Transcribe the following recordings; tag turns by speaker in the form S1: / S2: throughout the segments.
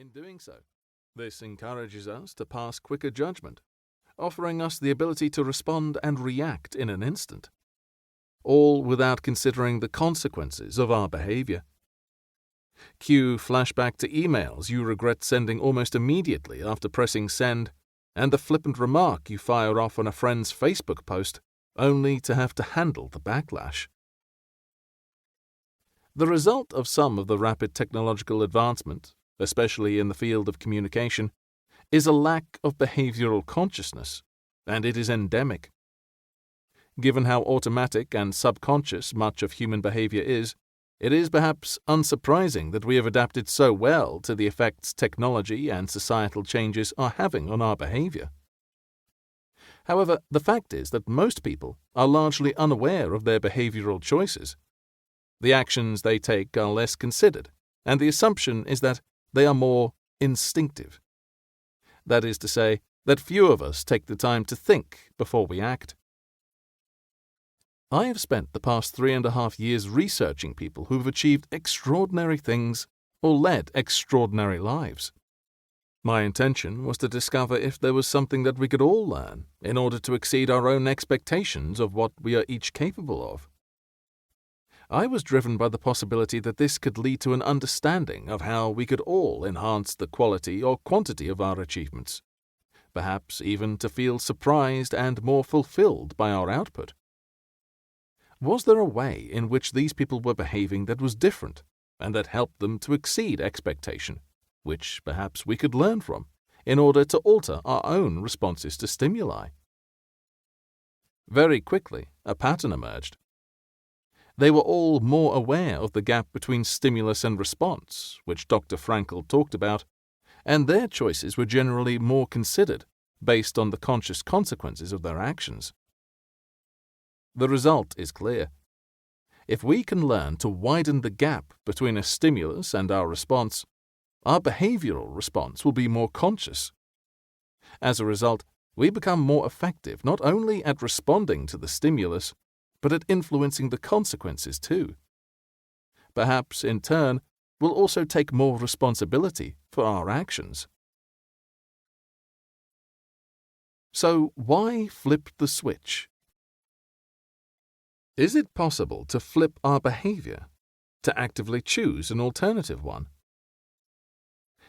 S1: In doing so, this encourages us to pass quicker judgment, offering us the ability to respond and react in an instant, all without considering the consequences of our behavior. Cue flashback to emails you regret sending almost immediately after pressing send, and the flippant remark you fire off on a friend's Facebook post, only to have to handle the backlash. The result of some of the rapid technological advancement, especially in the field of communication, is a lack of behavioral consciousness, and it is endemic. Given how automatic and subconscious much of human behavior is, it is perhaps unsurprising that we have adapted so well to the effects technology and societal changes are having on our behavior. However, the fact is that most people are largely unaware of their behavioral choices. The actions they take are less considered, and the assumption is that they are more instinctive. That is to say, that few of us take the time to think before we act. I have spent the past 3.5 years researching people who have achieved extraordinary things or led extraordinary lives. My intention was to discover if there was something that we could all learn in order to exceed our own expectations of what we are each capable of. I was driven by the possibility that this could lead to an understanding of how we could all enhance the quality or quantity of our achievements, perhaps even to feel surprised and more fulfilled by our output. Was there a way in which these people were behaving that was different and that helped them to exceed expectation, which perhaps we could learn from in order to alter our own responses to stimuli? Very quickly, a pattern emerged. They were all more aware of the gap between stimulus and response, which Dr. Frankl talked about, and their choices were generally more considered, based on the conscious consequences of their actions. The result is clear. If we can learn to widen the gap between a stimulus and our response, our behavioral response will be more conscious. As a result, we become more effective not only at responding to the stimulus, but at influencing the consequences too. Perhaps, in turn, we'll also take more responsibility for our actions. So, why flip the switch? Is it possible to flip our behavior, to actively choose an alternative one?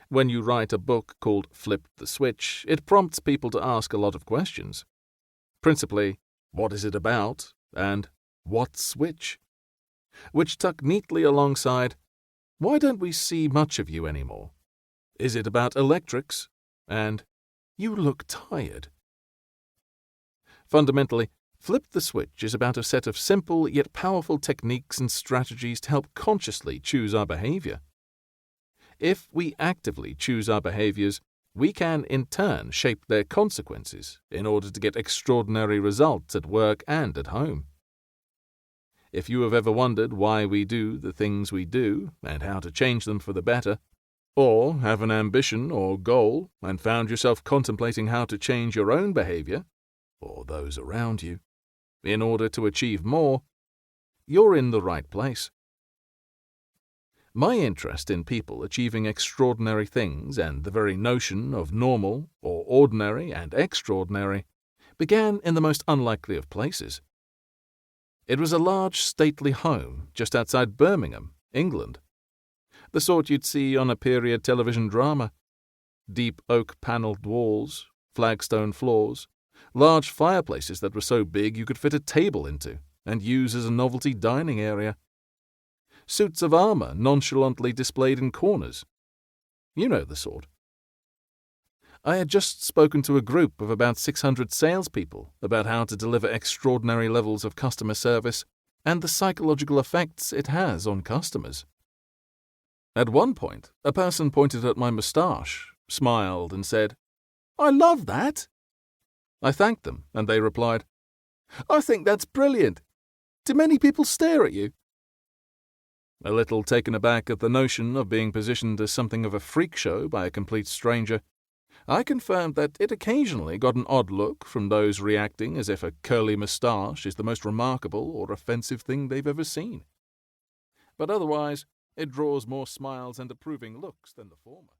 S1: When you write a book called Flip the Switch, it prompts people to ask a lot of questions. Principally, what is it about? And what switch? Which tuck neatly alongside, why don't we see much of you anymore? Is it about electrics? And you look tired. Fundamentally, Flip the Switch is about a set of simple yet powerful techniques and strategies to help consciously choose our behavior. If we actively choose our behaviors, we can in turn shape their consequences in order to get extraordinary results at work and at home. If you have ever wondered why we do the things we do and how to change them for the better, or have an ambition or goal and found yourself contemplating how to change your own behavior, or those around you, in order to achieve more, you're in the right place. My interest in people achieving extraordinary things and the very notion of normal or ordinary and extraordinary began in the most unlikely of places. It was a large stately home just outside Birmingham, England, the sort you'd see on a period television drama. Deep oak-panelled walls, flagstone floors, large fireplaces that were so big you could fit a table into and use as a novelty dining area. Suits of armor nonchalantly displayed in corners. You know the sort. I had just spoken to a group of about 600 salespeople about how to deliver extraordinary levels of customer service and the psychological effects it has on customers. At one point, a person pointed at my moustache, smiled, and said, "I love that." I thanked them, and they replied, "I think that's brilliant. Do many people stare at you?" A little taken aback at the notion of being positioned as something of a freak show by a complete stranger, I confirmed that it occasionally got an odd look from those reacting as if a curly moustache is the most remarkable or offensive thing they've ever seen. But otherwise, it draws more smiles and approving looks than the former.